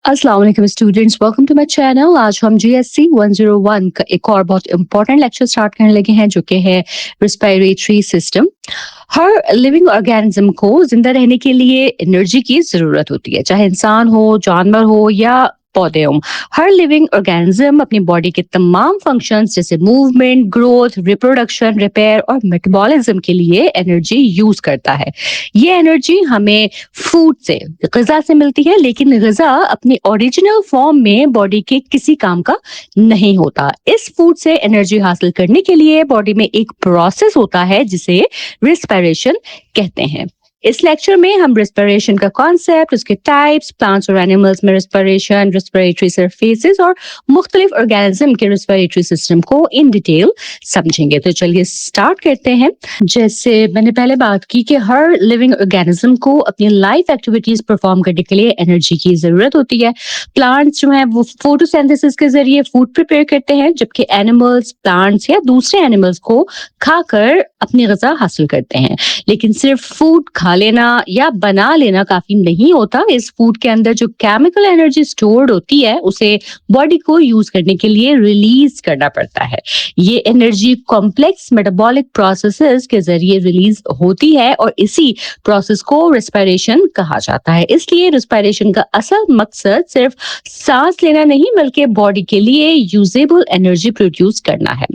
अस्सलाम वालेकुम students, welcome to my channel. आज हम जीएससी 101 का एक और बहुत इंपॉर्टेंट लेक्चर स्टार्ट करने लगे हैं, जो कि है रेस्पिरेटरी सिस्टम। हर लिविंग ऑर्गेनिज्म को जिंदा रहने के लिए एनर्जी की जरूरत होती है, चाहे इंसान हो, जानवर हो या पौधे हों। हर लिविंग ऑर्गेनिज्म अपनी बॉडी के तमाम फंक्शंस जैसे मूवमेंट, ग्रोथ, रिप्रोडक्शन, रिपेयर और मेटाबॉलिज्म के लिए एनर्जी यूज करता है। ये एनर्जी हमें फूड से, ग़िज़ा से मिलती है, लेकिन ग़िज़ा अपनी ओरिजिनल फॉर्म में बॉडी के किसी काम का नहीं होता। इस फूड से एनर्जी हासिल करने के लिए बॉडी में एक प्रोसेस होता है जिसे रेस्पिरेशन कहते हैं। इस लेक्चर में हम रेस्पिरेशन का कॉन्सेप्ट, उसके टाइप्स, प्लांट्स और एनिमल्स में रेस्पिरेशन, रेस्पिरेटरी सरफेसेस और मुख्तलिफ ऑर्गेनिज्म के रेस्पिरेटरी सिस्टम को इन डिटेल समझेंगे। तो चलिए स्टार्ट करते हैं। जैसे मैंने पहले बात की कि हर लिविंग ऑर्गेनिज्म को अपनी लाइफ एक्टिविटीज परफॉर्म करने के लिए एनर्जी की जरूरत होती है। प्लांट्स जो है वो फोटोसिंथेसिस के जरिए फूड प्रिपेयर करते हैं, जबकि एनिमल्स प्लांट्स या दूसरे एनिमल्स को खाकर अपनी ग़िज़ा हासिल करते हैं। लेकिन सिर्फ फूड खा लेना या बना लेना काफी नहीं होता। इस फूड के अंदर जो केमिकल एनर्जी स्टोर्ड होती है, उसे बॉडी को यूज करने के लिए रिलीज करना पड़ता है। ये एनर्जी कॉम्प्लेक्स मेटाबॉलिक प्रोसेसेस के जरिए रिलीज होती है और इसी प्रोसेस को रेस्पिरेशन कहा जाता है। इसलिए रेस्पिरेशन का असल मकसद सिर्फ सांस लेना नहीं, बल्कि बॉडी के लिए यूजेबल एनर्जी प्रोड्यूस करना है।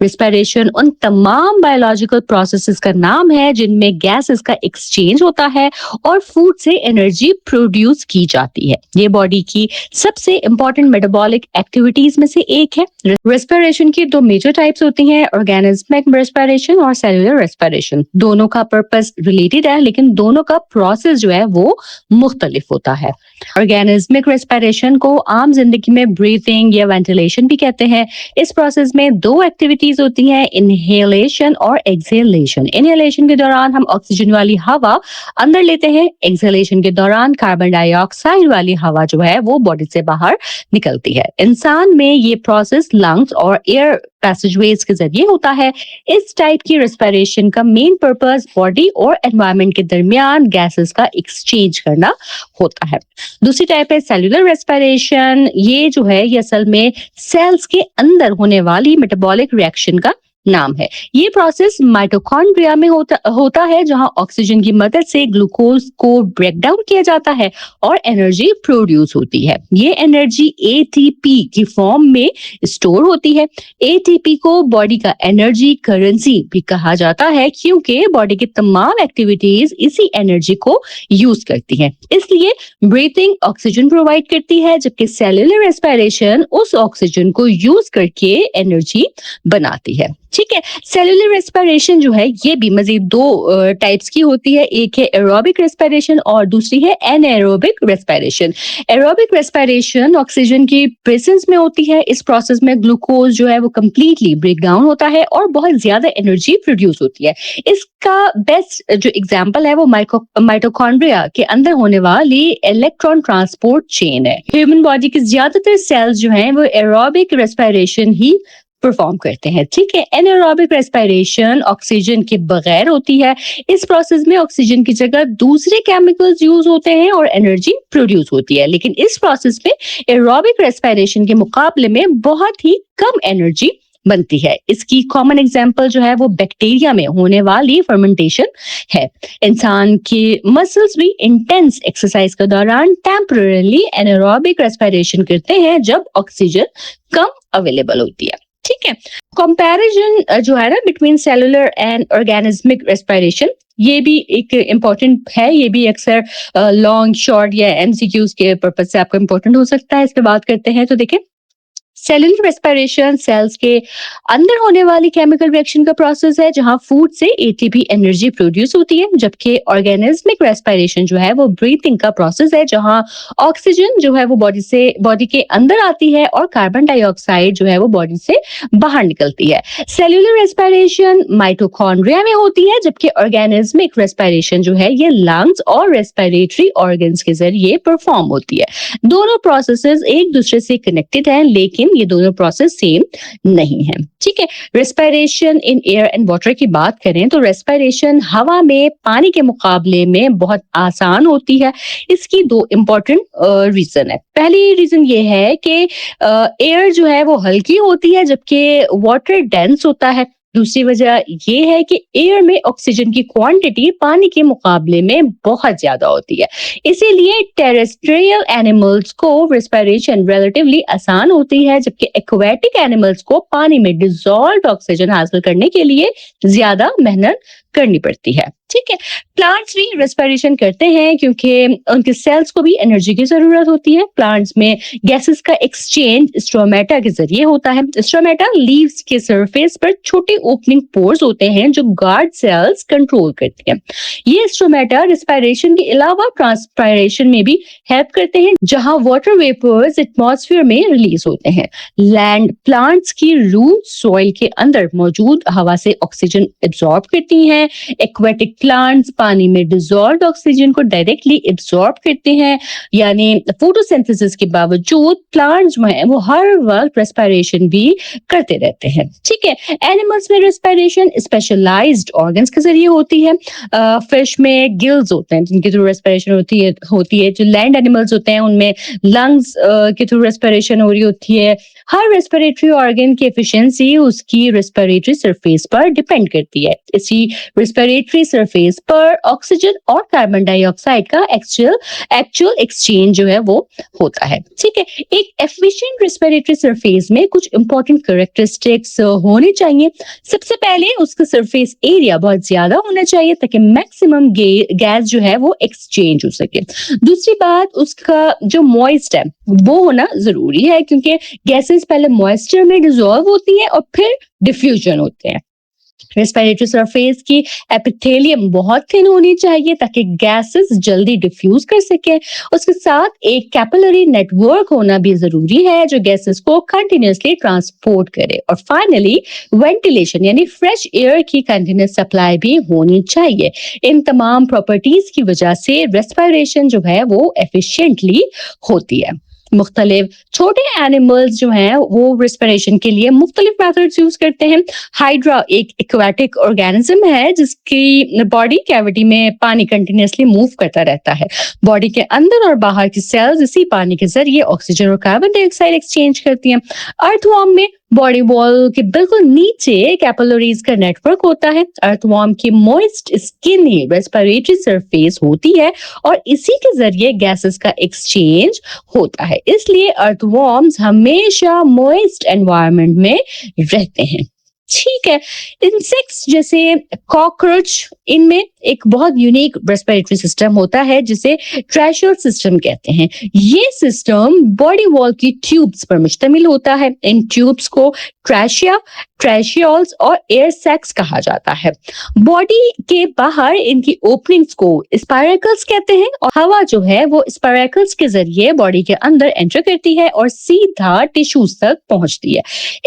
रेस्पिरेशन उन तमाम बायोलॉजिकल प्रोसेसेस का नाम है जिनमें गैसेस का एक्सचेंज होता है और फूड से एनर्जी प्रोड्यूस की जाती है। ये बॉडी की सबसे इंपॉर्टेंट मेटाबॉलिक एक्टिविटीज में से एक है। रेस्पिरेशन की दो मेजर टाइप्स होती हैं, ऑर्गेनिज्मिक रेस्पिरेशन और सेलुलर रेस्पिरेशन। दोनों का पर्पस रिलेटेड है, लेकिन दोनों का प्रोसेस जो है वो मुख्तलिफ होता है। ऑर्गेनिज्मिक रेस्पिरेशन को आम जिंदगी में ब्रीथिंग या वेंटिलेशन भी कहते हैं। इस प्रोसेस में दो एक्टिविटीज होती हैं, इनहेलेशन और एक्सहेलेशन। इनहेलेशन के दौरान हम ऑक्सीजन वाली हवा अंदर लेते हैं, एक्सहेलेशन के दौरान कार्बन डाइऑक्साइड वाली हवा जो है वो बॉडी से बाहर निकलती है। इंसान में ये प्रोसेस लंग्स और एयर पैसेजवेज के जरिए होता है। इस टाइप की रेस्पिरेशन का मेन पर्पस बॉडी और एनवायरनमेंट के दरमियान गैसेस का एक्सचेंज करना होता है। दूसरी टाइप है सेल्यूलर रेस्पिरेशन। ये जो है ये असल में सेल्स के अंदर होने वाली मेटाबॉलिक रिएक्शन का नाम है। ये प्रोसेस माइटोकॉन्ड्रिया में होता है, जहां ऑक्सीजन की मदद से ग्लूकोज को ब्रेक डाउन किया जाता है और एनर्जी प्रोड्यूस होती है। ये एनर्जी एटीपी की फॉर्म में स्टोर होती है। एटीपी को बॉडी का एनर्जी करेंसी भी कहा जाता है, क्योंकि बॉडी की तमाम एक्टिविटीज इसी एनर्जी को यूज करती हैं। इसलिए ब्रीथिंग ऑक्सीजन प्रोवाइड करती है, जबकि सेल्यूलर रेस्पिरेशन उस ऑक्सीजन को यूज करके एनर्जी बनाती है। ठीक है। सेलुलर रेस्पिरेशन जो है ये भी मजीद दो टाइप्स की होती है। एक है एरोबिक रेस्पिरेशन और दूसरी है anaerobic respiration. Aerobic respiration oxygen की प्रेजेंस में होती है। इस प्रोसेस में ग्लूकोज जो है वो कंप्लीटली ब्रेक डाउन होता है और बहुत ज्यादा एनर्जी प्रोड्यूस होती है। इसका बेस्ट जो एग्जांपल है वो माइटोकॉन्ड्रिया के अंदर होने वाली इलेक्ट्रॉन ट्रांसपोर्ट चेन है। ह्यूमन बॉडी के ज्यादातर सेल्स जो हैं वो एरोबिक रेस्पिरेशन ही परफॉर्म करते हैं। ठीक है। एनारोबिक रेस्पिरेशन ऑक्सीजन के बगैर होती है। इस प्रोसेस में ऑक्सीजन की जगह दूसरे केमिकल्स यूज होते हैं और एनर्जी प्रोड्यूस होती है। लेकिन इस प्रोसेस में एरोबिक रेस्पिरेशन के मुकाबले में बहुत ही कम एनर्जी बनती है। इसकी कॉमन एग्जांपल जो है वो बैक्टीरिया में होने वाली फर्मेंटेशन है। इंसान के मसल्स भी इंटेंस एक्सरसाइज के दौरान टेम्परेरीली एनारोबिक रेस्पिरेशन करते हैं जब ऑक्सीजन कम अवेलेबल होती है। ठीक है। कंपैरिजन जो है ना between cellular and organismic respiration, ये भी एक इम्पोर्टेंट है। ये भी अक्सर लॉन्ग, शॉर्ट या एमसीक्यूज के पर्पज से आपको इम्पोर्टेंट हो सकता है। इस पे बात करते हैं तो देखिए, सेलुलर रेस्पिरेशन सेल्स के अंदर होने वाली केमिकल रिएक्शन का प्रोसेस है, जहां फूड से एटीपी एनर्जी प्रोड्यूस होती है। जबकि ऑर्गेनिज्मिक रेस्पिरेशन जो है वो ब्रीथिंग का प्रोसेस है, जहां ऑक्सीजन जो है वो बॉडी के अंदर आती है और कार्बन डाइऑक्साइड जो है वो बॉडी से बाहर निकलती है। सेलुलर रेस्पिरेशन माइटोकॉन्ड्रिया में होती है, जबकि ऑर्गेनिज्मिक रेस्पिरेशन जो है ये लंग्स और रेस्पिरेटरी ऑर्गन्स के जरिए परफॉर्म होती है। दोनों प्रोसेसेस एक दूसरे से कनेक्टेड हैं, लेकिन लेकिन ये दोनों प्रोसेस सेम नहीं है। ठीक है, respiration in air and water की बात करें तो रेस्पिरेशन हवा में पानी के मुकाबले में बहुत आसान होती है। इसकी दो इंपॉर्टेंट रीजन है। पहली रीजन ये है कि एयर जो है वो हल्की होती है जबकि वाटर डेंस होता है। दूसरी वजह ये है कि एयर में ऑक्सीजन की क्वांटिटी पानी के मुकाबले में बहुत ज्यादा होती है। इसीलिए टेरेस्ट्रियल एनिमल्स को रेस्पिरेशन रिलेटिवली आसान होती है जबकि एक्वेटिक एनिमल्स को पानी में डिसॉल्व ऑक्सीजन हासिल करने के लिए ज्यादा मेहनत करनी पड़ती है। ठीक है, प्लांट्स भी रेस्पिरेशन करते हैं क्योंकि उनके सेल्स को भी एनर्जी की जरूरत होती है। प्लांट्स में गैसेस का एक्सचेंज स्ट्रोमेटा के जरिए होता है। स्ट्रोमेटा लीव्स के सरफेस पर छोटे ओपनिंग पोर्स होते हैं जो गार्ड सेल्स कंट्रोल करती हैं। ये स्ट्रोमेटा रेस्पिरेशन के अलावा ट्रांसपायरेशन में भी हेल्प करते हैं जहां वाटर वेपर्स एटमॉस्फेयर में रिलीज होते हैं। लैंड प्लांट्स की रूट सॉइल के अंदर मौजूद हवा से ऑक्सीजन एब्जॉर्ब करती हैं। एक्वेटिक प्लांट्स पानी में डिसॉल्व्ड ऑक्सीजन को डायरेक्टली एब्जॉर्ब करते हैं, यानी फोटोसिंथेसिस के बावजूद प्लांट्स जो हैं वो हर वक्त रेस्पिरेशन भी करते रहते हैं। ठीक है, एनिमल्स में रेस्पिरेशन स्पेशलाइज्ड ऑर्गन्स के जरिए होती है। फिश में गिल्स होते हैं जिनके थ्रू रेस्पिरेशन होती है। जो लैंड एनिमल्स होते हैं उनमें लंग्स के थ्रू रेस्पिरेशन हो रही होती है। हर रेस्पिरेटरी ऑर्गन की एफिशिएंसी उसकी रेस्पिरेटरी सरफेस पर डिपेंड करती है। इसी रेस्पिरेटरी सरफेस पर ऑक्सीजन और कार्बन डाइऑक्साइड का एक्चुअल एक्सचेंज जो है वो होता है। ठीक है, एक एफिशिएंट रेस्पिरेटरी सरफेस में कुछ इंपॉर्टेंट कैरेक्टरिस्टिक्स होने चाहिए। सबसे पहले उसका सरफेस एरिया बहुत ज्यादा होना चाहिए ताकि मैक्सिमम गैस जो है वो एक्सचेंज हो सके। दूसरी बात, उसका जो मॉइस्ट है वो होना जरूरी है क्योंकि गैसेस पहले मॉइस्चर में डिसॉल्व होती है और फिर डिफ्यूजन होते हैं। रेस्पिरेटरी सरफेस की एपिथेलियम बहुत थिन होनी चाहिए ताकि गैसेस जल्दी डिफ्यूज कर सके। उसके साथ एक कैपिलरी नेटवर्क होना भी जरूरी है जो गैसेस को कंटिन्यूअसली ट्रांसपोर्ट करे। और फाइनली वेंटिलेशन यानी फ्रेश एयर की कंटिन्यूअस सप्लाई भी होनी चाहिए। इन तमाम प्रॉपर्टीज की वजह से रेस्पिरेशन जो है वो एफिशिएंटली होती है। मुख्तलिफ छोटे एनिमल्स जो हैं वो रेस्पिरेशन के लिए मुख्तलिफ मेथड्स यूज करते हैं। हाइड्रा एक एक्वेटिक ऑर्गेनिज्म है जिसकी बॉडी कैविटी में पानी कंटिन्यूअसली मूव करता रहता है। बॉडी के अंदर और बाहर की सेल्स इसी पानी के जरिए ऑक्सीजन और कार्बन डाइऑक्साइड एक्सचेंज करती हैं। अर्थवॉर्म में बॉडी वॉल के बिल्कुल नीचे कैपिलरीज का नेटवर्क होता है। अर्थवॉर्म की मॉइस्ट स्किन ही रेस्पिरेटरी सरफेस होती है और इसी के जरिए गैसेस का एक्सचेंज होता है। इसलिए अर्थवॉर्म्स हमेशा मॉइस्ट एनवायरनमेंट में रहते हैं। ठीक है, इंसेक्ट्स जैसे कॉकरोच, इनमें एक बहुत यूनिक रेस्पिरेटरी सिस्टम होता है जिसे ट्रैशियल सिस्टम कहते हैं। ये सिस्टम बॉडी वॉल की ट्यूब्स पर मुश्तमिल होता है। इन ट्यूब्स को ट्रैशिया, ट्रैशियोल्स और एयर सैक्स कहा जाता है। बॉडी के बाहर इनकी ओपनिंग्स को स्पाइरकल्स कहते हैं और हवा जो है वो स्पाइरकल्स के जरिए बॉडी के अंदर एंटर करती है और सीधा टिश्यूज तक पहुंचती है।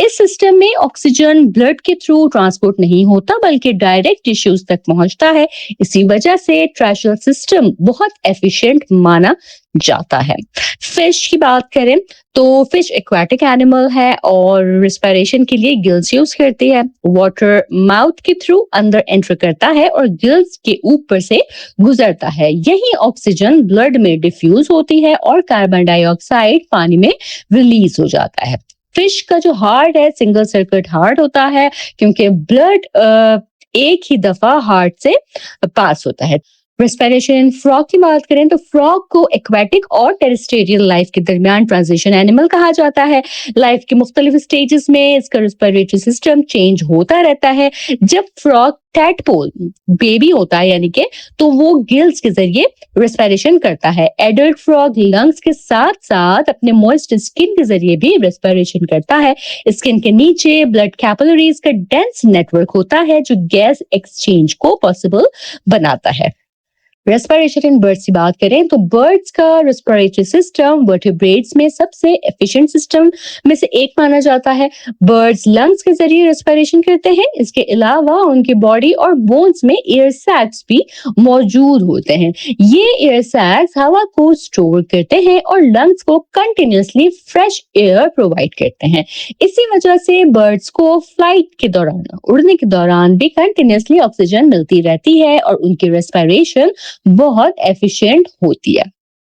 इस सिस्टम में ऑक्सीजन ब्लड के थ्रू ट्रांसपोर्ट नहीं होता बल्कि डायरेक्ट टिश्यूज तक पहुंचता है। इसी वजह से ट्रैशियल सिस्टम बहुत एफिशिएंट माना जाता है। फिश की बात करें तो फिश एक्वेटिक एनिमल है और रेस्पिरेशन के लिए गिल्स यूज करती है। वाटर माउथ के थ्रू अंदर एंटर करता है और गिल्स के ऊपर से गुजरता है। यही ऑक्सीजन ब्लड में डिफ्यूज होती है और कार्बन डाइऑक्साइड पानी में रिलीज हो जाता है। फिश का जो हार्ट है सिंगल सर्किट हार्ट होता है क्योंकि ब्लड एक ही दफा हार्ट से पास होता है। रेस्पिरेशन इन फ्रॉग की बात करें तो फ्रॉग को एक्वेटिक और टेरेस्ट्रियल लाइफ के दरमियान ट्रांजिशन एनिमल कहा जाता है। लाइफ के मुख्तलिफ स्टेजेस में इसका रेस्पिरेटरी सिस्टम चेंज होता रहता है। जब फ्रॉग टैडपोल बेबी होता है यानी कि तो वो गिल्स के जरिए रेस्पिरेशन करता है। एडल्ट फ्रॉग लंग्स के साथ साथ अपने मॉइस्ट स्किन के जरिए भी रेस्पिरेशन करता है। स्किन के नीचे ब्लड कैपिलरीज का डेंस नेटवर्क होता है जो गैस एक्सचेंज को पॉसिबल बनाता है। रेस्पिरेशन इन बर्ड्स की बात करें तो बर्ड्स का रेस्पिरेटरी सिस्टम वर्टिब्रेट्स में सबसे एफिशिएंट सिस्टम में से एक माना जाता है। बर्ड्स लंग्स के जरिए रेस्पिरेशन करते हैं। इसके अलावा उनके बॉडी और बोन्स में एयर सैक्स भी मौजूद होते हैं। ये एयर सैक्स हवा को स्टोर करते हैं और लंग्स को कंटिन्यूअसली फ्रेश एयर प्रोवाइड करते हैं। इसी वजह से बर्ड्स को फ्लाइट के दौरान, उड़ने के दौरान भी कंटिन्यूअसली ऑक्सीजन मिलती रहती है और उनकी रेस्पिरेशन बहुत एफिशिएंट होती है।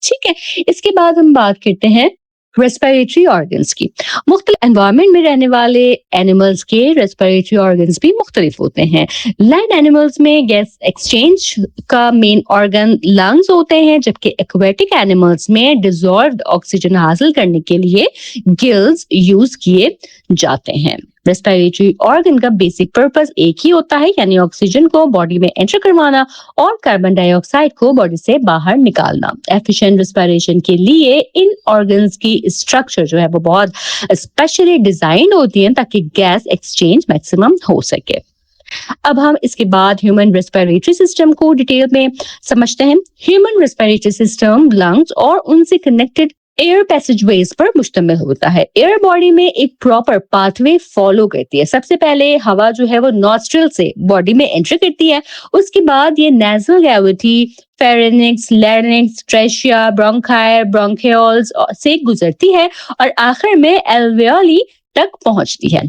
ठीक है, इसके बाद हम बात करते हैं रेस्पिरेटरी ऑर्गन्स की। मुख्तलिफ एनवायरमेंट में रहने वाले एनिमल्स के रेस्पिरेटरी ऑर्गन्स भी मुख्तलिफ होते हैं। लैंड एनिमल्स में गैस एक्सचेंज का मेन ऑर्गन लंग्स होते हैं, जबकि एक्वेटिक एनिमल्स में डिसॉल्व्ड ऑक्सीजन हासिल करने के लिए गिल्स यूज किए जाते हैं। रेस्पिरेटरी ऑर्गन का बेसिक पर्पस एक ही होता है, यानी ऑक्सीजन को बॉडी में एंटर करवाना और कार्बन डाइऑक्साइड को बॉडी से बाहर निकालना। एफिशिएंट रेस्पिरेशन के लिए इन ऑर्गन्स की स्ट्रक्चर जो है वो बहुत स्पेशली डिजाइन होती है ताकि गैस एक्सचेंज मैक्सिमम हो सके। अब हम इसके बाद ह्यूमन रेस्पिरेटरी सिस्टम को डिटेल में समझते हैं। ह्यूमन रेस्पिरेटरी सिस्टम लंग्स और उनसे कनेक्टेड एयर पैसेजवेज पर मुश्तमिल होता है। एयर बॉडी में एक प्रॉपर पाथवे फॉलो करती है। सबसे पहले हवा जो है वो नॉस्ट्रिल से बॉडी में एंटर करती है, उसके बाद ये nasal cavity, pharynx, larynx, trachea, bronchi, bronchioles से गुजरती है और आखिर में एल्वियोली तक पहुंचती है।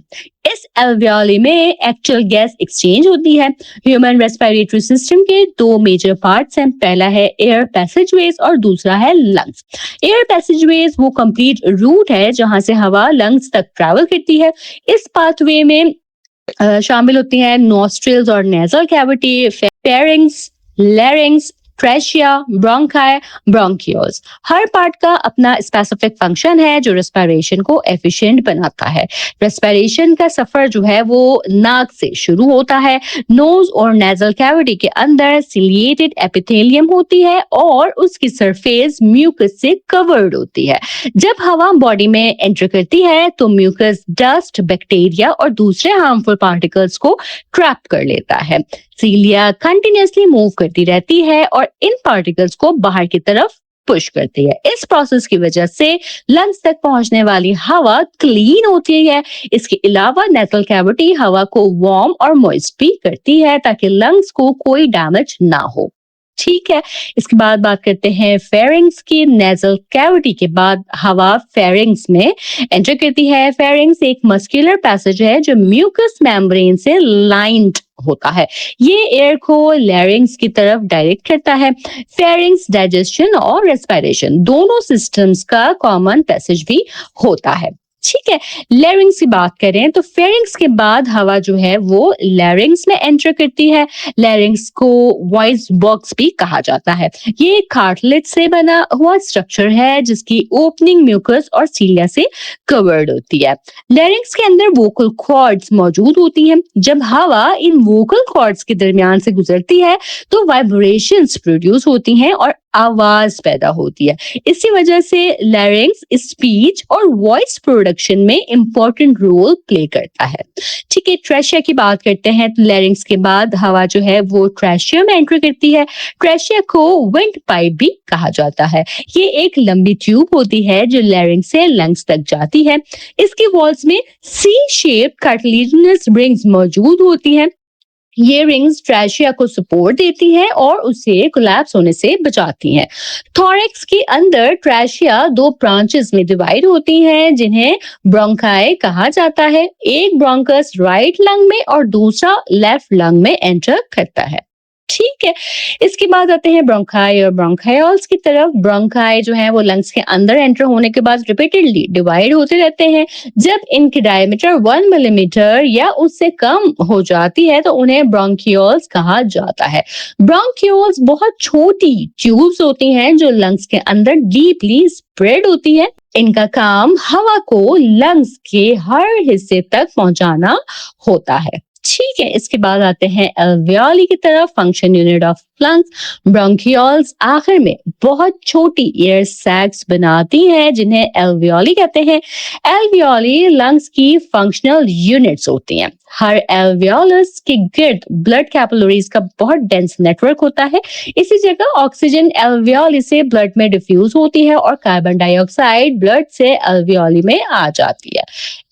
इस एल्वियोली में एक्चुअल गैस एक्सचेंज होती है। ह्यूमन रेस्पिरेटरी सिस्टम के दो मेजर पार्ट्स हैं। पहला है एयर पैसेजवेज और दूसरा है लंग्स। एयर पैसेजवेज वो कंप्लीट रूट है जहां से हवा लंग्स तक ट्रैवल करती है। इस पाथवे में शामिल होती हैं नॉस्ट्रिल्स और nasal cavity, pharynx, larynx, trachea, bronchi, bronchioles. हर पार्ट का अपना स्पेसिफिक फंक्शन है जो रेस्पिरेशन को एफिशिएंट बनाता है। रेस्पिरेशन का सफर जो है वो नाक से शुरू होता है। नोज और नेजल कैविटी के अंदर सिलिएटेड एपिथेलियम होती है और उसकी सरफेस म्यूकस से कवर्ड होती है। जब हवा बॉडी में एंटर करती है तो म्यूकस डस्ट, बैक्टीरिया और दूसरे हार्मफुल पार्टिकल्स को ट्रैप कर लेता है। सीलिया कंटिन्यूअसली मूव करती रहती है और इन पार्टिकल्स को बाहर की तरफ पुश करती है। इस प्रोसेस की वजह से लंग्स तक पहुंचने वाली हवा क्लीन होती है। इसके अलावा नेजल कैविटी हवा को वार्म और मॉइस्ट भी करती है ताकि लंग्स को कोई डैमेज ना हो। ठीक है, इसके बाद बात करते हैं फेरिंग्स की। नेजल कैविटी के बाद हवा फेरिंग्स में एंटर करती है। फेरिंग्स एक मस्कुलर पैसेज है जो म्यूकस मेम्ब्रेन से लाइंड होता है। ये एयर को लैरिंग्स की तरफ डायरेक्ट करता है। फेरिंग्स डाइजेशन और रेस्पिरेशन दोनों सिस्टम्स का कॉमन पैसेज भी होता है। ठीक है, लैरिंग्स की बात करें तो फेरिंग्स के बाद हवा जो है वो लैरिंग्स में एंटर करती है। लैरिंग्स को वॉइस बॉक्स भी कहा जाता है। ये कार्टिलेज से बना हुआ स्ट्रक्चर है जिसकी ओपनिंग म्यूकस और सीलिया से कवर्ड होती है। लैरिंग्स के अंदर वोकल कॉर्ड्स मौजूद होती हैं। जब हवा इन वोकल कॉर्ड्स के दरमियान से गुजरती है तो वाइब्रेशंस प्रोड्यूस होती हैं और आवाज पैदा होती है। इसी वजह से लैरिंग्स स्पीच और वॉइस प्रोडक्शन में इंपॉर्टेंट रोल प्ले करता है। ठीक है, ट्रेशिया की बात करते हैं तो लैरिंग्स के बाद हवा जो है वो ट्रेशिया में एंटर करती है। ट्रेशिया को विंड पाइप भी कहा जाता है। ये एक लंबी ट्यूब होती है जो लैरिंग्स से लंग्स तक जाती है। इसकी वॉल्स में सी शेप कार्टिलेजिनस रिंग्स मौजूद होती हैं। ये रिंग्स ट्रेशिया को सपोर्ट देती हैं और उसे कोलैप्स होने से बचाती हैं। थोरैक्स के अंदर ट्रेशिया दो ब्रांचेस में डिवाइड होती हैं जिन्हें ब्रोंकाई कहा जाता है। एक ब्रोंकस राइट लंग में और दूसरा लेफ्ट लंग में एंटर करता है। ठीक है, इसके बाद आते हैं ब्रोंकाई और ब्रोंकायोल्स की तरफ। ब्रोंकाई जो है वो लंग्स के अंदर एंटर होने के बाद रिपीटेडली डिवाइड होते रहते हैं। जब इनकी डायमीटर 1 मिलीमीटर या उससे कम हो जाती है तो उन्हें ब्रोंकियोल्स कहा जाता है। ब्रोंकियोल्स बहुत छोटी ट्यूब्स होती हैं जो लंग्स के अंदर डीपली स्प्रेड होती है। इनका काम हवा को लंग्स के हर हिस्से तक पहुंचाना होता है। ठीक है, इसके बाद आते हैं एल्वियोली की तरफ। Function unit of lungs. Bronchioles आखिर में बहुत छोटी एयर सैक्स बनाती हैं जिन्हें एल्वियोली कहते हैं। एल्वियोली लंग्स की फंक्शनल यूनिट्स होती हैं। हर एल्वियोलस के गिर्द ब्लड कैपिलरीज का बहुत डेंस नेटवर्क होता है। इसी जगह ऑक्सीजन एल्वियोली से ब्लड में डिफ्यूज होती है और कार्बन डाइऑक्साइड ब्लड से एल्वियोली में आ जाती है।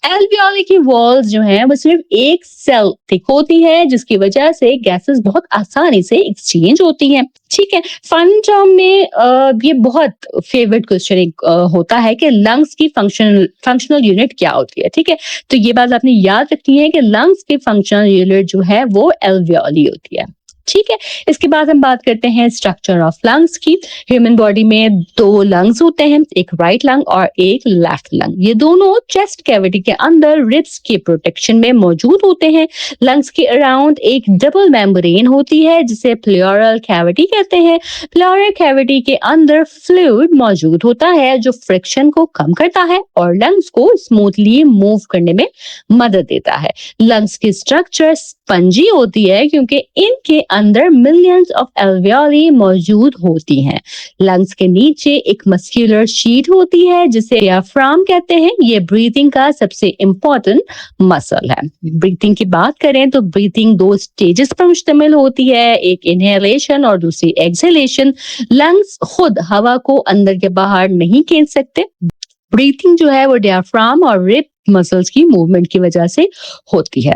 एल्वियोली की वॉल्स जो हैं वो सिर्फ एक सेल थिक होती है जिसकी वजह से गैसेस बहुत आसानी से एक्सचेंज होती हैं। ठीक है, फन टर्म में ये बहुत फेवरेट क्वेश्चन होता है कि लंग्स की फंक्शनल यूनिट क्या होती है। ठीक है, तो ये बात आपने याद रखनी है कि लंग्स की फंक्शनल यूनिट जो है वो एल्वियोली होती है। ठीक है, इसके बाद हम बात करते हैं स्ट्रक्चर ऑफ लंग्स की। ह्यूमन बॉडी में दो लंग्स होते हैं, एक राइट लंग और एक लेफ्ट लंग। ये दोनों चेस्ट कैविटी के अंदर रिब्स के प्रोटेक्शन में मौजूद होते हैं। लंग्स के अराउंड एक डबल मेम्ब्रेन होती है जिसे प्लेउरल कैविटी कहते हैं। प्लेउरल कैविटी के अंदर फ्लूइड मौजूद होता है जो फ्रिक्शन को कम करता है और लंग्स को स्मूथली मूव करने में मदद देता है। लंग्स की स्ट्रक्चर स्पंजी होती है क्योंकि इनके अंदर मिलियंस ऑफ एल्वियोली मौजूद होती हैं। लंग्स के नीचे एक मस्कुलर शीट होती है जिसे डायफ्राम कहते हैं। ये ब्रीथिंग का सबसे इंपॉर्टेंट मसल है। ब्रीथिंग की बात करें तो ब्रीथिंग दो स्टेजेस पर मुश्तमिल होती है, एक इनहेलेशन और दूसरी एक्सहेलेशन। लंग्स खुद हवा को अंदर के बाहर नहीं खींच सकते। ब्रीथिंग जो है वो डायफ्राम और रिब मसल्स की मूवमेंट की वजह से होती है।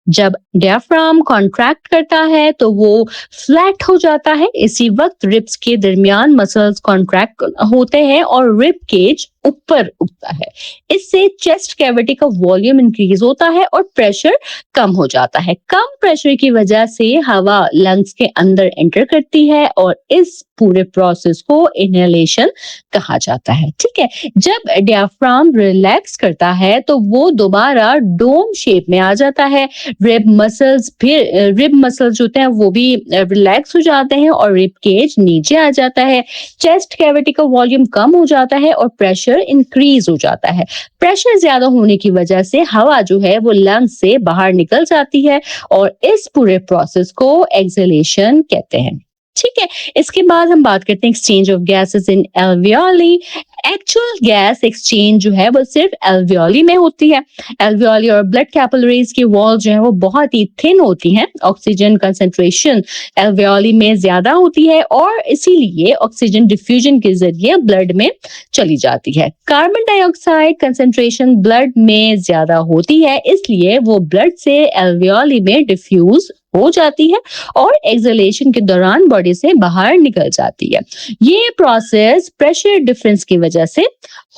जब डायफ्राम कॉन्ट्रैक्ट करता है तो वो फ्लैट हो जाता है। इसी वक्त रिब्स के दरमियान मसल्स कॉन्ट्रैक्ट होते हैं और रिब केज ऊपर उठता है। इससे चेस्ट कैविटी का वॉल्यूम इंक्रीज होता है और प्रेशर कम हो जाता है। कम प्रेशर की वजह से हवा लंग्स के अंदर एंटर करती है और इस पूरे प्रोसेस को इनहेलेशन कहा जाता है। ठीक है, जब डायफ्राम रिलैक्स करता है तो वो दोबारा डोम शेप में आ जाता है। रिब मसल्स होते हैं वो भी रिलैक्स हो जाते हैं और रिब केज नीचे आ जाता है। चेस्ट कैविटी का वॉल्यूम कम हो जाता है और प्रेशर इंक्रीज हो जाता है। प्रेशर ज्यादा होने की वजह से हवा जो है वो लंग्स से बाहर निकल जाती है और इस पूरे प्रोसेस को एक्सहेलेशन कहते हैं। ठीक है, इसके बाद हम बात करते हैं exchange of gases in alveoli. Actual gas exchange जो है वो सिर्फ एल्वियोली में होती है। एल्वियोली और ब्लड कैपिलरीज की वॉल जो है वो बहुत ही थिन होती हैं। ऑक्सीजन कंसंट्रेशन एल्वियोली में ज्यादा होती है और इसीलिए ऑक्सीजन डिफ्यूजन के जरिए ब्लड में चली जाती है। कार्बन डाइऑक्साइड कंसंट्रेशन ब्लड में ज्यादा होती है, इसलिए वो ब्लड से एल्वियोली में डिफ्यूज हो जाती है और एक्सहेलेशन के दौरान बॉडी से बाहर निकल जाती है। ये प्रोसेस प्रेशर डिफरेंस की वजह से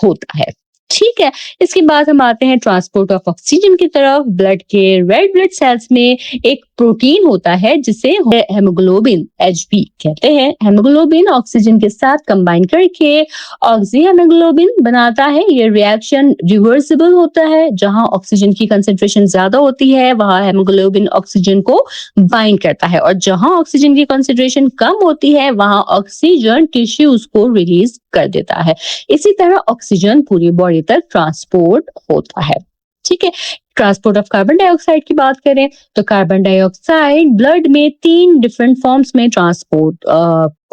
होता है। ठीक है, इसके बाद हम आते हैं ट्रांसपोर्ट ऑफ ऑक्सीजन की तरफ। ब्लड के रेड ब्लड सेल्स में एक प्रोटीन होता है जिसे हेमोग्लोबिन HB कहते हैं। हेमोग्लोबिन ऑक्सीजन के साथ कंबाइन करके ऑक्सीहेमोग्लोबिन बनाता है। ये रिएक्शन रिवर्सिबल होता है। जहां ऑक्सीजन की कंसेंट्रेशन ज्यादा होती है वहां हेमोग्लोबिन ऑक्सीजन को बाइंड करता है और जहां ऑक्सीजन की कंसेंट्रेशन कम होती है वहां ऑक्सीजन टिश्यूज को रिलीज कर देता है। इसी तरह ऑक्सीजन पूरी बॉडी तक ट्रांसपोर्ट होता है। ठीक है, ट्रांसपोर्ट ऑफ कार्बन डाइऑक्साइड की बात करें तो कार्बन डाइऑक्साइड ब्लड में 3 डिफरेंट फॉर्म्स में ट्रांसपोर्ट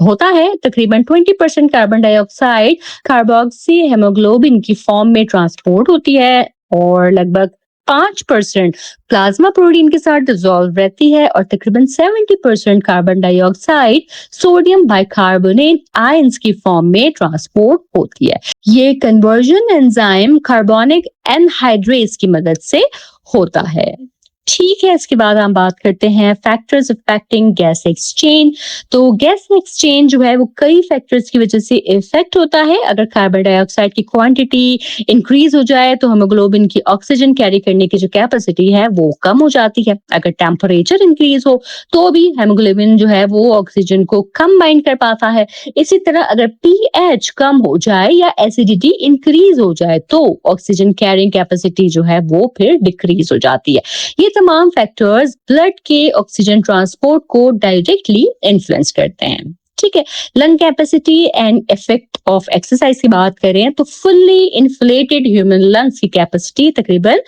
होता है। तकरीबन 20% कार्बन डाइऑक्साइड कार्बोक्सी हेमोग्लोबिन की फॉर्म में ट्रांसपोर्ट होती है और लगभग 5% प्लाज्मा प्रोटीन के साथ डिसॉल्व रहती है और तकरीबन 70% carbon dioxide sodium bicarbonate ions की फॉर्म में ट्रांसपोर्ट होती है। ये कन्वर्जन एंजाइम कार्बोनिक एनहाइड्रेज की मदद से होता है। ठीक है, इसके बाद हम बात करते हैं फैक्टर्स अफेक्टिंग गैस एक्सचेंज। तो गैस एक्सचेंज जो है वो कई फैक्टर्स की वजह से इफेक्ट होता है। अगर कार्बन डाइऑक्साइड की क्वांटिटी इंक्रीज हो जाए तो हेमोग्लोबिन की ऑक्सीजन कैरी करने की जो कैपेसिटी है वो कम हो जाती है। अगर टेम्परेचर इंक्रीज हो तो भी हेमोग्लोबिन जो है वो ऑक्सीजन को कम बाइंड कर पाता है। इसी तरह अगर pH कम हो जाए या एसिडिटी इंक्रीज हो जाए तो ऑक्सीजन कैरिंग कैपेसिटी जो है वो फिर डिक्रीज हो जाती है। ये तमाम फैक्टर्स ब्लड के ऑक्सीजन ट्रांसपोर्ट को डायरेक्टली इन्फ्लुएंस करते हैं। ठीक है। Lung capacity and effect of exercise की बात करें तो फुल्ली इन्फ्लेटेड ह्यूमन लंग्स की कैपेसिटी तकरीबन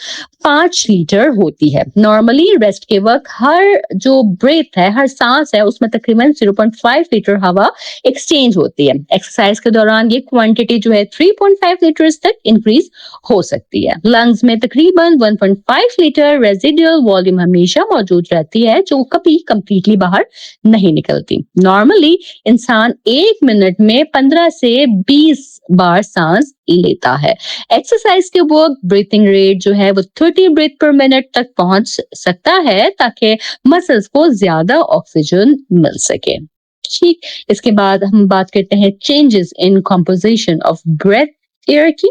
5 लीटर होती है। नॉर्मली रेस्ट के वक्त हर जो ब्रेथ है, हर सांस है, उसमें तकरीबन 0.5 लीटर हवा एक्सचेंज होती है। एक्सरसाइज के दौरान ये क्वांटिटी जो है 3.5 लीटर तक इंक्रीज हो सकती है। लंग्स में तकरीबन 1.5 लीटर रेजिडुअल वॉल्यूम हमेशा मौजूद रहती है, जो कभी कंप्लीटली बाहर नहीं निकलती। नॉर्मली इंसान 1 मिनट में 15 से 20 बार सांस लेता है। एक्सरसाइज के वक्त ब्रीथिंग रेट जो है वो 30 ब्रीथ पर मिनट तक पहुंच सकता है, ताकि मसल्स को ज्यादा ऑक्सीजन मिल सके। ठीक, इसके बाद हम बात करते हैं changes in composition of breath air की।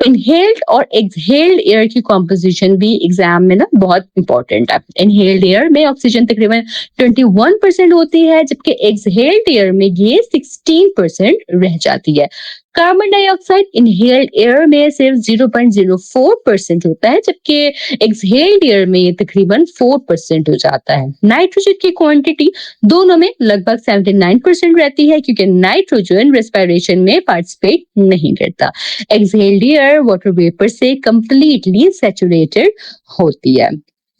इनहेल्ड और एक्सहेल्ड एयर की कॉम्पोजिशन भी एग्जाम में ना बहुत इंपॉर्टेंट है। इनहेल्ड एयर में ऑक्सीजन तकरीबन 21% होती है, जबकि एक्सहेल्ड एयर में ये 16% रह जाती है। कार्बन डाइऑक्साइड इनहेल्ड एयर में सिर्फ 0.04% होता है, जबकि एक्सहेल्ड एयर में ये तकरीबन 4% हो जाता है। नाइट्रोजन की क्वांटिटी दोनों में लगभग 79% रहती है, क्योंकि नाइट्रोजन रेस्पिरेशन में पार्टिसिपेट नहीं करता। एक्सहेल्ड एयर वाटर वेपर से कंप्लीटली सैचुरेटेड होती है।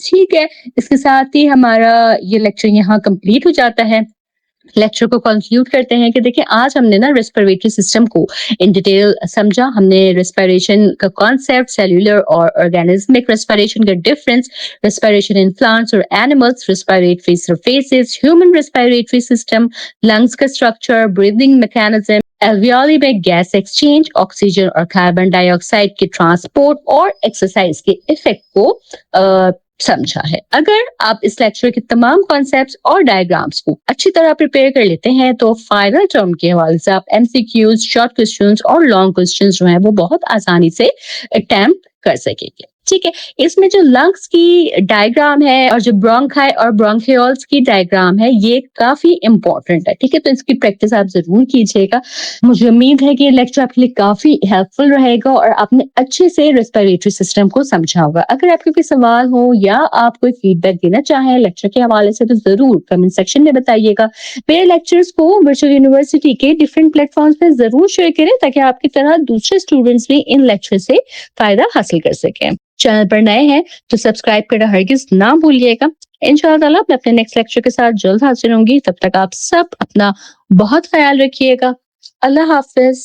ठीक है, इसके साथ ही हमारा ये लेक्चर यहाँ कंप्लीट हो जाता है। लेक्चर को कंक्लूड करते हैं कि देखिए, आज हमने ना रेस्पिरेटरी सिस्टम को इन डिटेल समझा। हमने रेस्पिरेशन का कॉन्सेप्ट, सेल्यूलर और ऑर्गेनिज्मिक रेस्पिरेशन का डिफरेंस, रेस्पिरेशन इन प्लांट्स और animals, respiratory surfaces, human respiratory system, lungs का स्ट्रक्चर, ब्रीदिंग मैकेनिज्म, एल्वियोली में गैस एक्सचेंज, ऑक्सीजन और कार्बन डाइऑक्साइड के ट्रांसपोर्ट और एक्सरसाइज के इफेक्ट को समझा है। अगर आप इस लेक्चर के तमाम कॉन्सेप्ट्स और डायग्राम्स को अच्छी तरह प्रिपेयर कर लेते हैं तो फाइनल टर्म के हवाले से आप एमसीक्यूज, शॉर्ट क्वेश्चंस और लॉन्ग क्वेश्चंस जो हैं वो बहुत आसानी से अटेम्प्ट कर सकेंगे। ठीक है, इसमें जो लंग्स की डायग्राम है और जो ब्रोंकाई और ब्रोंकियोल्स की डायग्राम है, ये काफी इंपॉर्टेंट है। ठीक है, तो इसकी प्रैक्टिस आप जरूर कीजिएगा। मुझे उम्मीद है कि ये लेक्चर आपके लिए काफी हेल्पफुल रहेगा और आपने अच्छे से रेस्पिरेटरी सिस्टम को समझा होगा। अगर आपके कोई सवाल हो या आप कोई फीडबैक देना चाहें लेक्चर के हवाले से, तो जरूर कमेंट सेक्शन में बताइएगा। मेरे लेक्चर्स को वर्चुअल यूनिवर्सिटी के डिफरेंट प्लेटफॉर्म्स पे जरूर शेयर करें, ताकि आपकी तरह दूसरे स्टूडेंट्स भी इन लेक्चर से फायदा हासिल कर सकें। चैनल पर नए हैं तो सब्सक्राइब करना हरगिज ना भूलिएगा। इंशाअल्लाह मैं अपने नेक्स्ट लेक्चर के साथ जल्द हाजिर होंगी। तब तक आप सब अपना बहुत ख्याल रखिएगा। अल्लाह हाफिज।